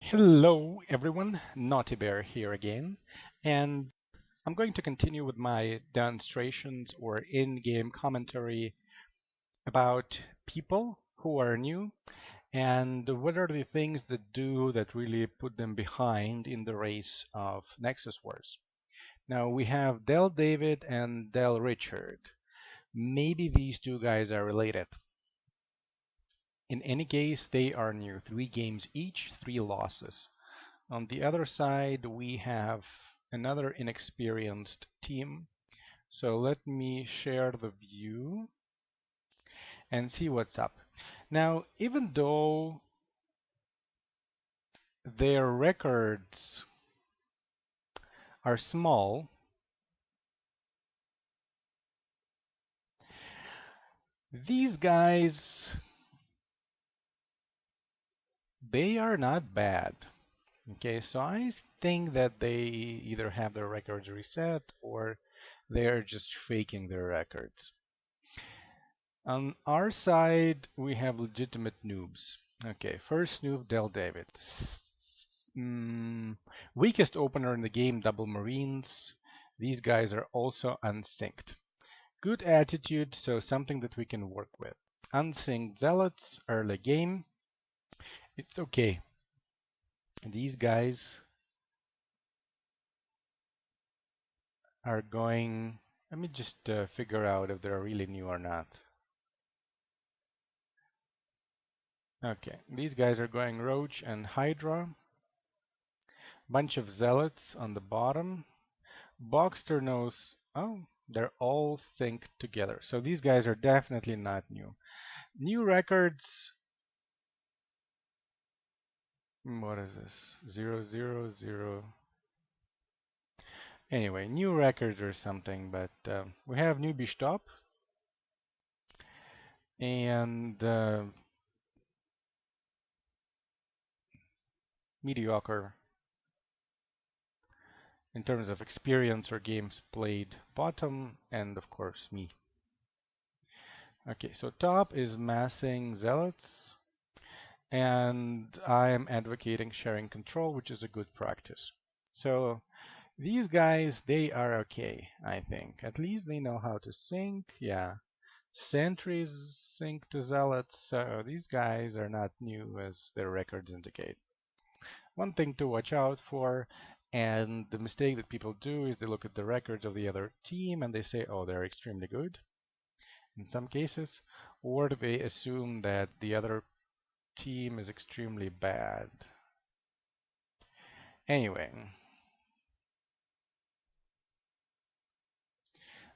Hello everyone, Naughty Bear here again, and I'm going to continue with my demonstrations or in-game commentary about people who are new and what are the things that do that really put them behind in the race of Nexus Wars. Now we have Del David and Del Richard. Maybe these two guys are related. In any case, they are new. 3 games each, 3 losses. On the other side, we have another inexperienced team. So let me share the view and see what's up. Now, even though their records are small, these guys, they are not bad. Okay, so I think that they either have their records reset or they're just faking their records. On our side, we have legitimate noobs. Okay, first noob, Del David. Weakest opener in the game, double Marines. These guys are also unsynced. Good attitude, so something that we can work with. Unsynced Zealots, early game. It's okay. These guys are going... Let me just figure out if they're really new or not. Okay, these guys are going Roach and Hydra. Bunch of Zealots on the bottom. Boxster knows, oh, they're all synced together. So these guys are definitely not new. New records, what is this? 000. Anyway, new records or something, but we have newbie stop and mediocre in terms of experience or games played bottom, and of course me. Okay, so top is massing zealots, and I am advocating sharing control, which is a good practice. So these guys, they are okay, I think. At least they know how to sync. Yeah, sentries sync to zealots, so these guys are not new as their records indicate. One thing to watch out for, and the mistake that people do is they look at the records of the other team and they say, oh, they're extremely good in some cases, or they assume that the other team is extremely bad. Anyway,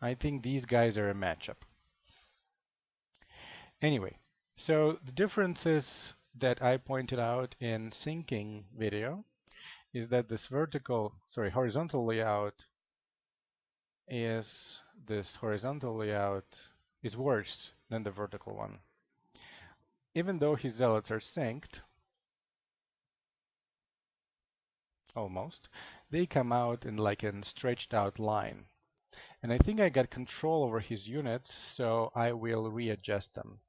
I think these guys are a matchup. Anyway, so the differences that I pointed out in syncing video is that this horizontal layout is worse than the vertical one. Even though his zealots are synced, almost, they come out in like a stretched out line. And I think I got control over his units, so I will readjust them.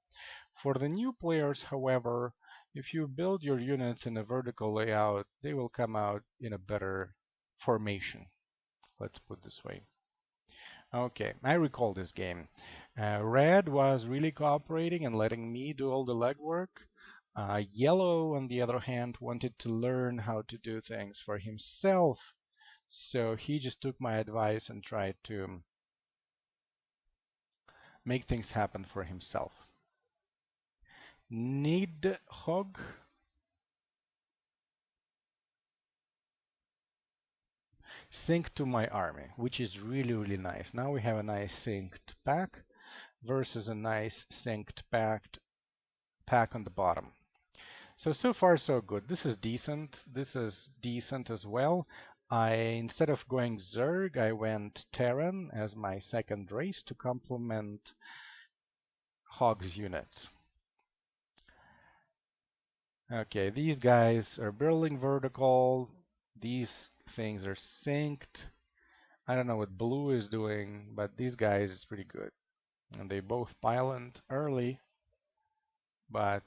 For the new players, however, if you build your units in a vertical layout, they will come out in a better formation. Let's put it this way. Okay, I recall this game. Red was really cooperating and letting me do all the legwork. Yellow, on the other hand, wanted to learn how to do things for himself, so he just took my advice and tried to make things happen for himself. Nidhogg synced to my army, which is really, really nice. Now we have a nice synced pack versus a nice synced pack on the bottom. So far so good. This is decent. This is decent as well. Instead of going Zerg, I went Terran as my second race to complement Hogg's units. Okay, these guys are building vertical. These things are synced. I don't know what blue is doing, but these guys is pretty good. And they both pilot early, but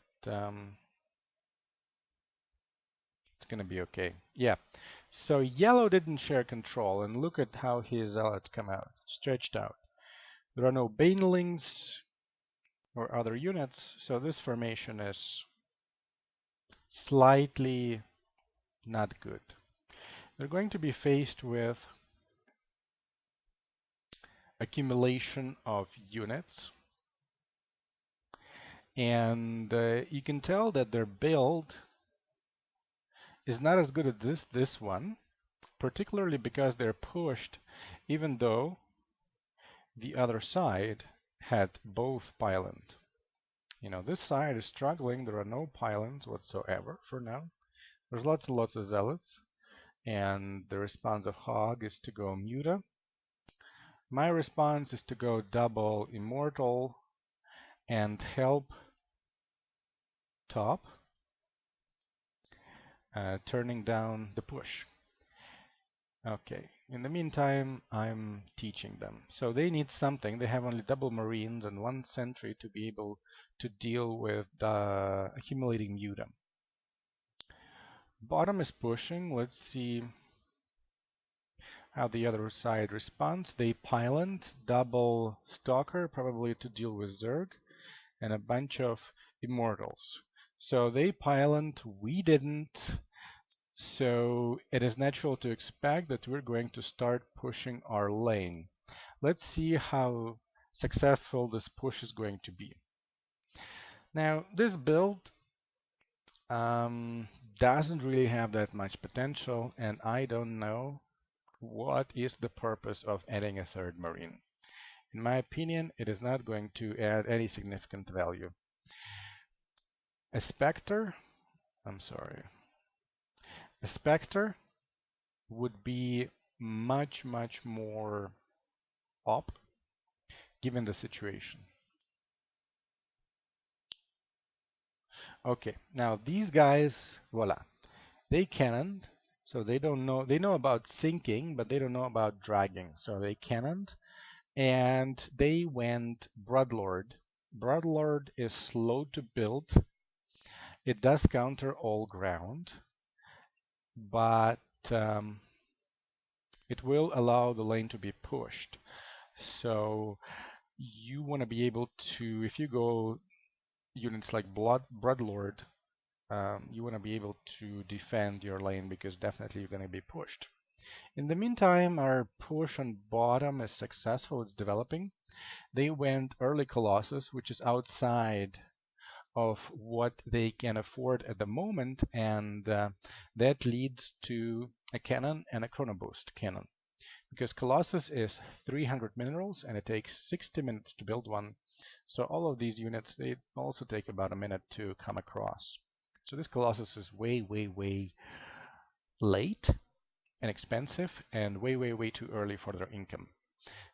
gonna be okay. Yeah. So yellow didn't share control, and look at how his zealots come out, stretched out. There are no banelings or other units, so this formation is slightly not good. They're going to be faced with accumulation of units, and you can tell that their build is not as good as this one, particularly because they're pushed, even though the other side had both pylons. You know, this side is struggling. There are no pylons whatsoever for now. There's lots and lots of zealots, and the response of Hog is to go Muta. My response is to go double Immortal and help top, turning down the push. Okay, in the meantime, I'm teaching them. So they need something. They have only double Marines and one sentry to be able to deal with the accumulating Muta. Bottom is pushing. Let's see how the other side responds. They pyloned double Stalker, probably to deal with Zerg, and a bunch of Immortals. So they pyloned, we didn't. So it is natural to expect that we're going to start pushing our lane. Let's see how successful this push is going to be. Now, this build doesn't really have that much potential, and I don't know what is the purpose of adding a third Marine. In my opinion, it is not going to add any significant value. A Spectre, I'm sorry, a Spectre would be much, much more op given the situation. Okay, now these guys, voila, they cannoned, so they don't know, they know about sinking, but they don't know about dragging. So they cannoned, and they went Broodlord. Broodlord is slow to build. It does counter all ground, but it will allow the lane to be pushed. So you want to be able to, if you go units like Broodlord, you want to be able to defend your lane because definitely you're going to be pushed. In the meantime, our push on bottom is successful. It's developing. They went early Colossus, which is outside of what they can afford at the moment, and that leads to a cannon and a chrono boost cannon. Because Colossus is 300 minerals and it takes 60 minutes to build one. So all of these units, they also take about a minute to come across. So this Colossus is way, way, way late and expensive and way, way, way too early for their income.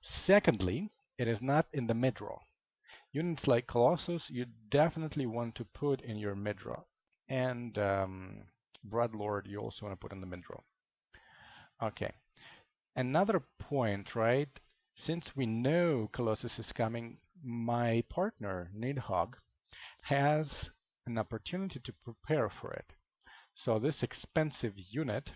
Secondly, it is not in the mid-draw. Units like Colossus, you definitely want to put in your mid-draw. And Broodlord, you also want to put in the mid-draw. Okay. Another point, right? Since we know Colossus is coming, my partner, Nidhogg, has an opportunity to prepare for it. So this expensive unit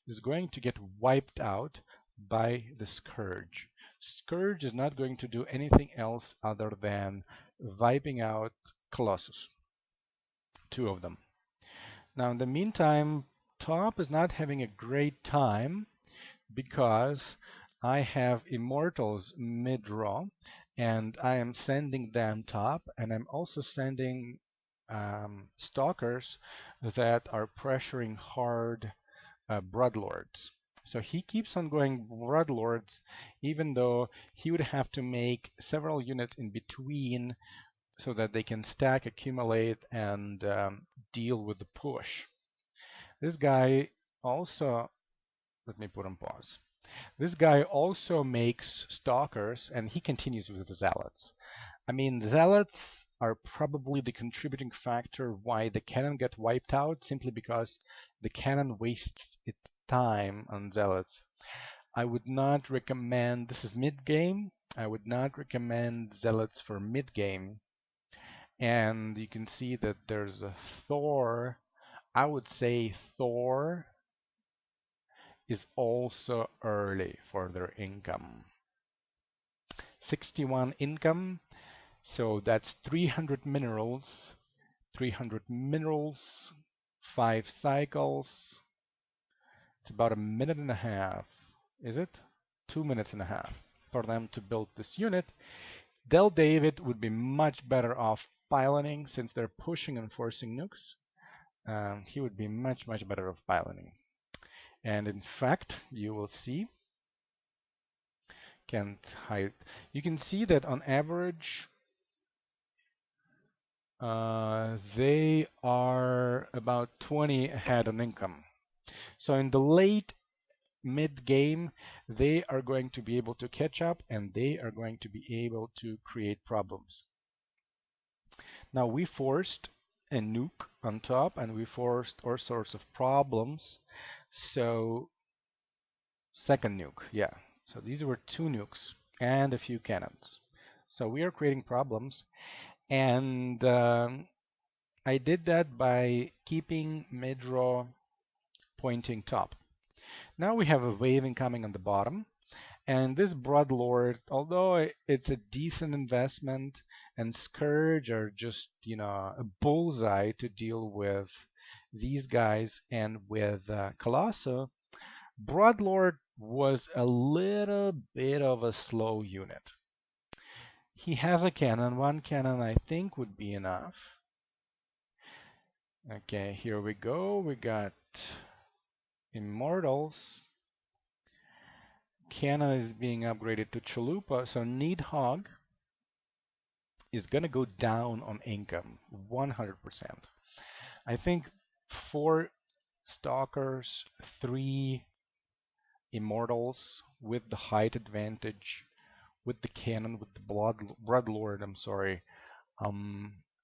is going to get wiped out by the Scourge. Scourge is not going to do anything else other than wiping out Colossus. Two of them. Now in the meantime, Top is not having a great time because I have Immortals mid-draw and I am sending them top, and I'm also sending Stalkers that are pressuring hard Broodlords. So he keeps on going Broodlords even though he would have to make several units in between so that they can stack, accumulate, and deal with the push. This guy also, let me put on pause. This guy also makes Stalkers, and he continues with the Zealots. I mean, the Zealots are probably the contributing factor why the cannon got wiped out, simply because the cannon wastes its time on Zealots. I would not recommend, this is mid-game, I would not recommend Zealots for mid-game. And you can see that there's a Thor I would say Thor is also early for their income. 61 income, so that's 300 minerals. 300 minerals, 5 cycles. It's about a minute and a half, is it? 2 minutes and a half for them to build this unit. Del David would be much better off piloting since they're pushing and forcing nukes. He would be much, much better off piloting. And in fact, you will see, can't hide. You can see that on average, they are about 20 ahead on income. So in the late mid-game, they are going to be able to catch up and they are going to be able to create problems. Now we forced a nuke on top and we forced all sorts of problems. So second nuke, yeah. So these were 2 nukes and a few cannons. So we are creating problems, and I did that by keeping mid-draw pointing top. Now we have a wave incoming on the bottom, and this Broodlord, although it's a decent investment, and Scourge are just, a bullseye to deal with these guys and with Colosso, Broodlord was a little bit of a slow unit. He has a cannon. 1 cannon, I think, would be enough. Okay, here we go. We got Immortals. Cannon is being upgraded to Chalupa, so Needhog is going to go down on income 100%. I think 4 Stalkers, 3 Immortals with the height advantage, with the cannon, with the Bloodlord, I'm sorry,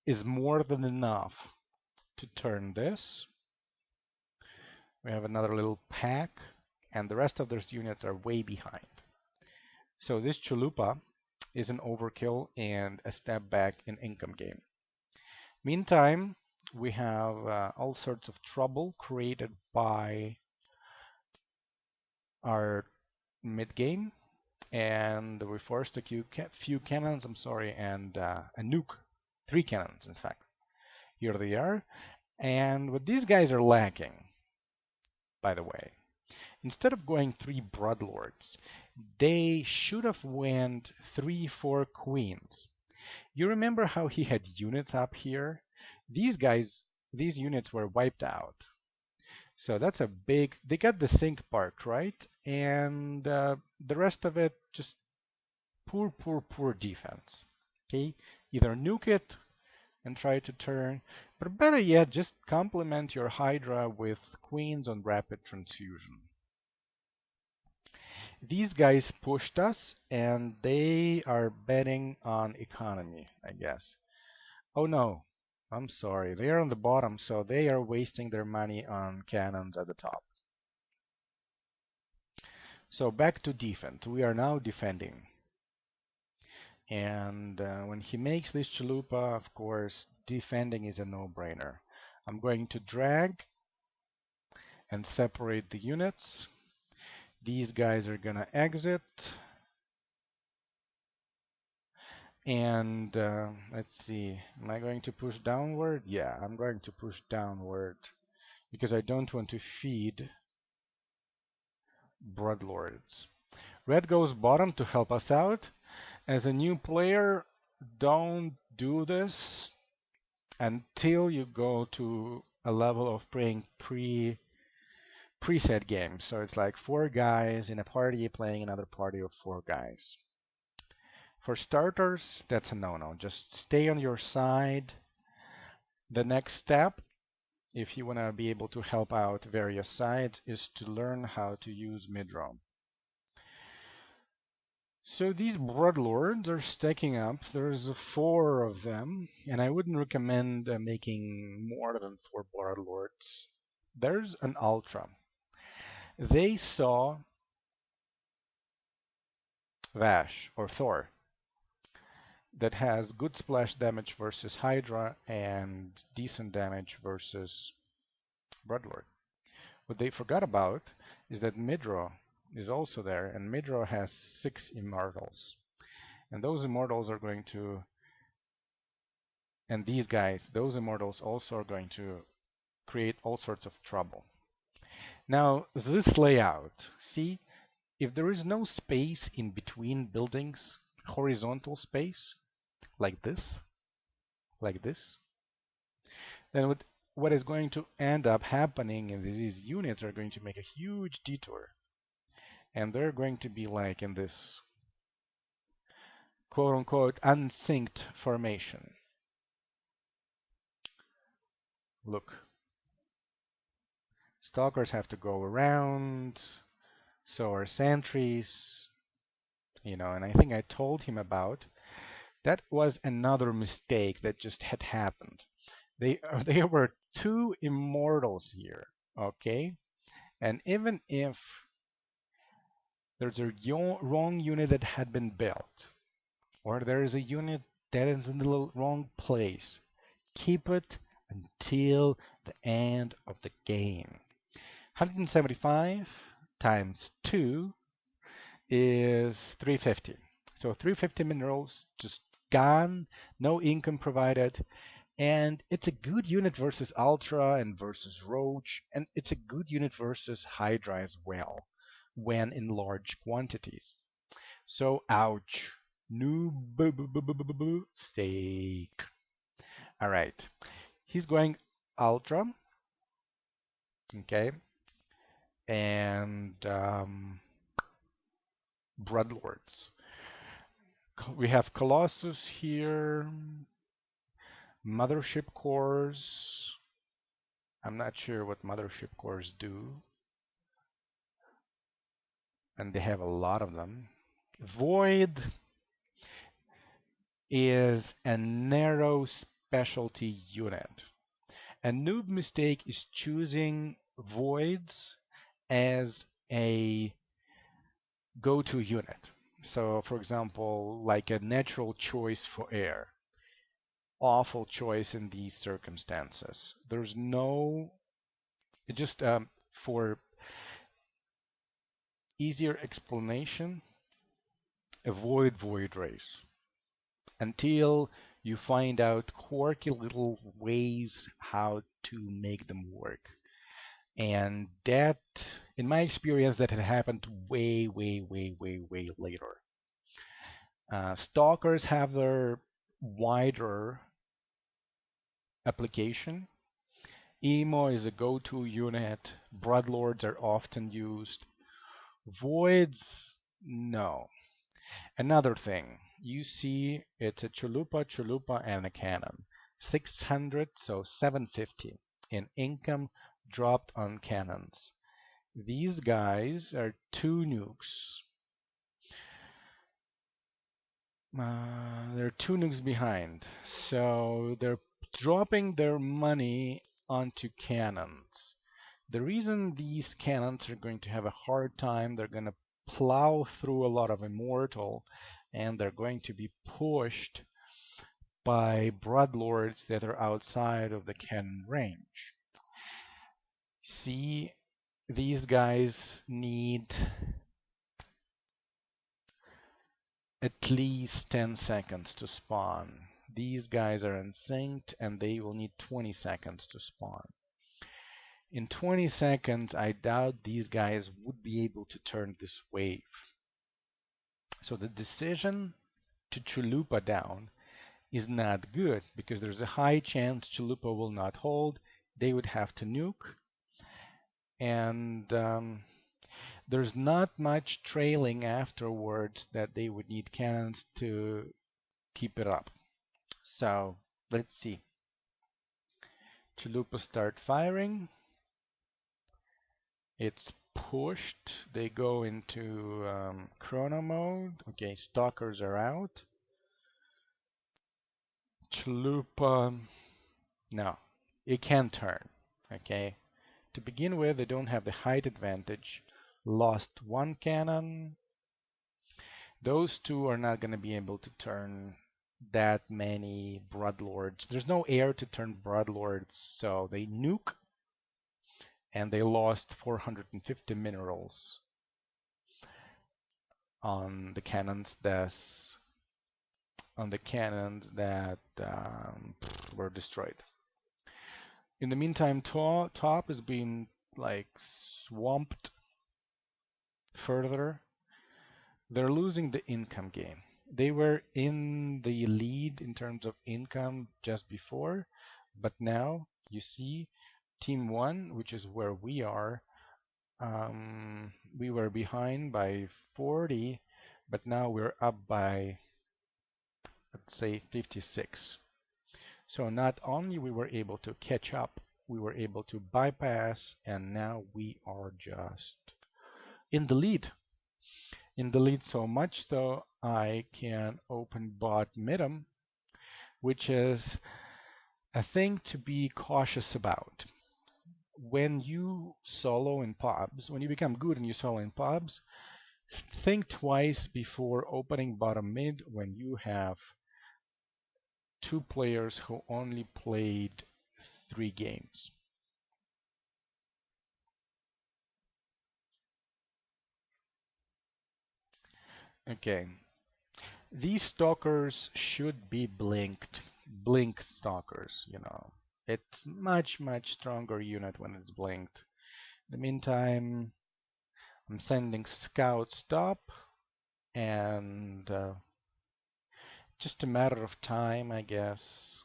is more than enough to turn this. We have another little pack, and the rest of those units are way behind. So this Chalupa is an overkill and a step back in income game. Meantime, we have all sorts of trouble created by our mid game, and we forced a few cannons, I'm sorry, and a nuke, 3 cannons in fact. Here they are, and what these guys are lacking, by the way, instead of going 3 Broodlords, they should have went 3-4 Queens. You remember how he had units up here? These units were wiped out. So that's a big, they got the sync part, right? And the rest of it, just poor defense. Okay, either nuke it and try to turn, but better yet, just complement your Hydra with Queens on rapid transfusion. These guys pushed us, and they are betting on economy, I guess. Oh no, I'm sorry. They are on the bottom, so they are wasting their money on cannons at the top. So back to defense. We are now defending. And when he makes this Chalupa, of course, defending is a no-brainer. I'm going to drag and separate the units. These guys are gonna exit. And let's see, am I going to push downward? Yeah, I'm going to push downward because I don't want to feed Broodlords. Red goes bottom to help us out. As a new player, don't do this until you go to a level of playing preset games. So it's like 4 guys in a party playing another party of 4 guys. For starters, that's a no-no. Just stay on your side. The next step, if you want to be able to help out various sides, is to learn how to use mid-roam. So these Broodlords are stacking up. There's 4 of them, and I wouldn't recommend making more than 4 Broodlords. There's an Ultra. They saw Vash, or Thor, that has good splash damage versus Hydra and decent damage versus Broodlord. What they forgot about is that Midro is also there, and Midro has 6 immortals. And those immortals are going to, and these guys, those immortals also are going to create all sorts of trouble. Now, this layout, see, if there is no space in between buildings, horizontal space, like this, then what is going to end up happening is these units are going to make a huge detour. And they're going to be like in this quote unquote unsynced formation. Look, stalkers have to go around, so are sentries, and I think I told him about that was another mistake that just had happened. There were 2 immortals here, okay? And even if there's a wrong unit that had been built, or there is a unit that is in the wrong place, keep it until the end of the game. 175 times 2 is 350. So 350 minerals just gone, no income provided, and it's a good unit versus Ultra and versus Roach, and it's a good unit versus Hydra as well, when in large quantities. So ouch. Noobstakes. All right. He's going Ultra, okay, and Broodlords. We have Colossus here, Mothership Cores. I'm not sure what Mothership Cores do, and they have a lot of them. Void is a narrow specialty unit. A noob mistake is choosing voids as a go-to unit. So, for example, like a natural choice for air. Awful choice in these circumstances. There's no, just for easier explanation, avoid void rays until you find out quirky little ways how to make them work. And that, in my experience, that had happened way, way, way, way, way later. Stalkers have their wider application. Emo is a go-to unit. Broodlords are often used. Voids, no. Another thing, you see it's a Chalupa, and a cannon. 600, so 750 in income dropped on cannons. These guys are 2 nukes. They're 2 nukes behind, so they're dropping their money onto cannons. The reason these cannons are going to have a hard time, they're going to plow through a lot of immortal, and they're going to be pushed by Broodlords that are outside of the cannon range. See, these guys need at least 10 seconds to spawn. These guys are unsynced and they will need 20 seconds to spawn. In 20 seconds, I doubt these guys would be able to turn this wave. So the decision to Chalupa down is not good because there's a high chance Chalupa will not hold. They would have to nuke. And there's not much trailing afterwards that they would need cannons to keep it up. So let's see. Chalupa start firing. It's pushed. They go into chrono mode. Okay, stalkers are out. Chalupa, no, it can turn. Okay, to begin with, they don't have the height advantage. Lost 1 cannon. Those 2 are not going to be able to turn that many Broodlords. There's no air to turn Broodlords, so they nuke. and they lost 450 minerals on the cannons that were destroyed. In the meantime, top is being like swamped further. They're losing the income game. They were in the lead in terms of income just before, but now you see team one, which is where we are, we were behind by 40, but now we're up by, let's say, 56. So not only we were able to catch up, we were able to bypass, and now we are just in the lead. In the lead so much so I can open bot midem, which is a thing to be cautious about. When you solo in pubs, when you become good and you solo in pubs, think twice before opening bottom mid when you have two players who only played 3 games. Okay, these stalkers should be blink stalkers, you know. It's much stronger unit when it's blinked. In the meantime, I'm sending scouts top, and just a matter of time, I guess.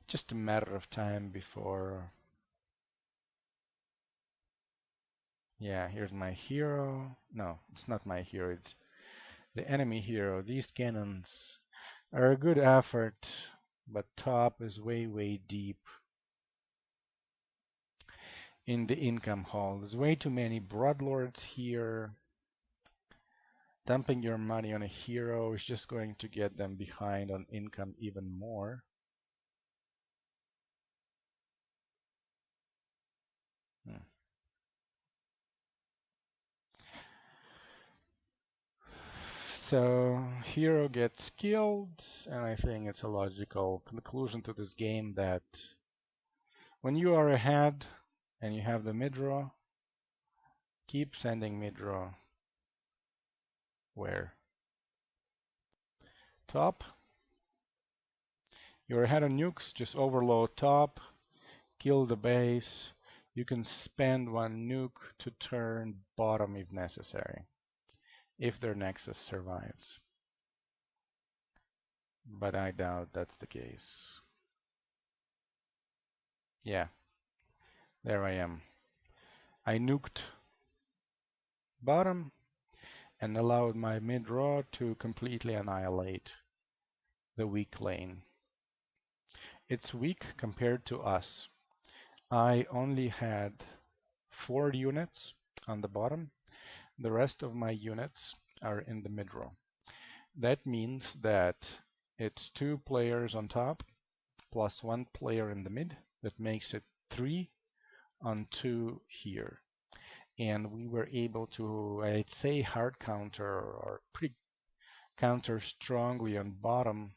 Just a matter of time before. Yeah, here's my hero. No, it's not my hero, it's the enemy hero. These cannons are a good effort, but top is way deep in the income hall. There's way too many broodlords here. Dumping your money on a hero is just going to get them behind on income even more. Hmm. So hero gets killed, and I think it's a logical conclusion to this game that when you are ahead and you have the mid-draw, keep sending mid-draw where? Top. You're ahead on nukes, just overload top, kill the base. You can spend 1 nuke to turn bottom if necessary, if their nexus survives. But I doubt that's the case. Yeah, there I am. I nuked bottom and allowed my mid-draw to completely annihilate the weak lane. It's weak compared to us. I only had 4 units on the bottom. The rest of my units are in the mid-draw. That means that it's 2 players on top plus 1 player in the mid. That makes it 3 on 2 here. And we were able to, I'd say, hard counter or pretty counter strongly on bottom,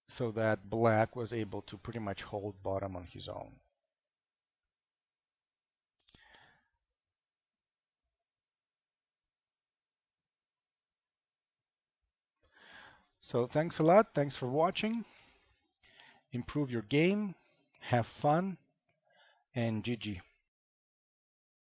so that black was able to pretty much hold bottom on his own. So thanks a lot. Thanks for watching. Improve your game, have fun, and GG.